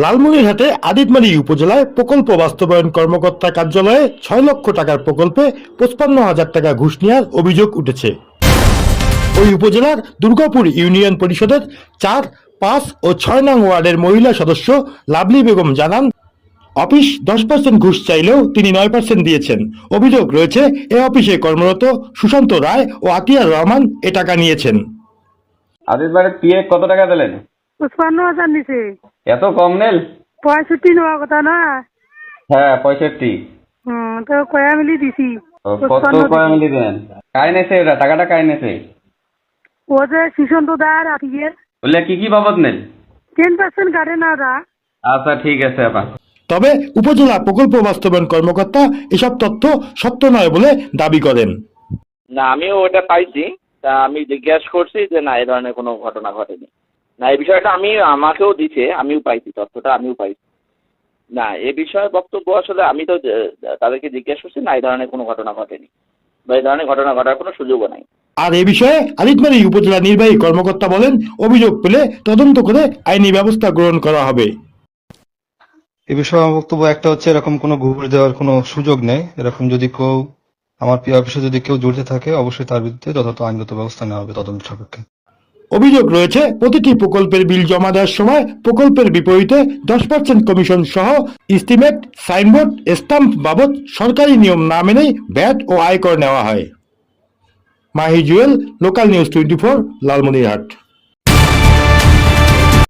লালমনিরহাটে আদিতমারি উপজেলায় প্রকল্প বাস্তবায়ন কর্মকর্তা কার্যালয়ে ৬ লক্ষ টাকার প্রকল্পে ৫৫,০০০ টাকা ঘুষ নেওয়ার অভিযোগ উঠেছে। ওই উপজেলার দুর্গাপুর ইউনিয়ন পরিষদের ৪, ৫ ও ৬ নং ওয়ার্ডের মহিলা সদস্য লাভলি বেগম জানান, অফিস ১০% ঘুষ চাইলেও তিনি ৯% দিয়েছেন। অভিযোগ রয়েছে এ অফিসে কর্মরত সুশান্ত রায় ও আতিয়ার রহমান এ টাকা নিয়েছেন। আদিতবারে পিএফ কত টাকা দিলেন? ৫৫,০০০ নিছে। এত কম নেল? ৬৫ নেওয়ার কথা না? হ্যাঁ 65। তো কয়া মিলি দিছি। কত কয় মিলি দেন? কাই নেছে এটা টাকাটা কাই নেছে? ও যে সুশান্ত দার আতিয়ার। বলে কি বাবদ নেল? 10% কাটে না ওরা। আচ্ছা ঠিক আছে আপা। তবে উপজেলা প্রকল্প বাস্তবায়ন কর্মকর্তা এসব তথ্য সত্য নয় বলে দাবি করেন। না, আমিও ওটা পাইছি। তা আমি জিজ্ঞাসা করছি যে না, এই ধরনের কোনো ঘটনা ঘটেনি। না, এই বিষয়টা আমাকেও দিছে, আমিও পাইছি, তথ্যটা আমিও পাইছি। না, এ বিষয়ে বক্তব্য আসলে আমি তো তাদেরকে জিজ্ঞাসা করছি, না এই ধরনের কোনো ঘটনা ঘটেনি বা এই ধরনের ঘটনা ঘটার কোনো সুযোগও নাই। আর এ বিষয়ে আদিতমারি উপজেলা নির্বাহী কর্মকর্তা বলেন, অভিযোগ পেলে তদন্ত করে আইনি ব্যবস্থা গ্রহণ করা হবে। এ বিষয়ে আমার বক্তব্য একটা হচ্ছে, এরকম কোনো ঘুষ দেওয়ার কোনো সুযোগ নেই। এরকম যদি কেউ আমার পি অফিসে যদি কেউ জড়িত থাকে, অবশ্যই তার বিরুদ্ধে যথাযথ আইনগত ব্যবস্থা নেওয়া হবে তদন্ত সাপেক্ষে। অভিযোগ রয়েছে প্রতিটি প্রকল্পের বিল জমা দেওয়ার সময় প্রকল্পের বিপরীতে 10% কমিশন সহ এস্টিমেট, সাইনবোর্ড, স্টাম্প বাবদ সরকারি নিয়ম না মেনেই ভ্যাট ও আয়কর নেওয়া হয়। Mahi Jewel, local news 24, Lalmonirhat.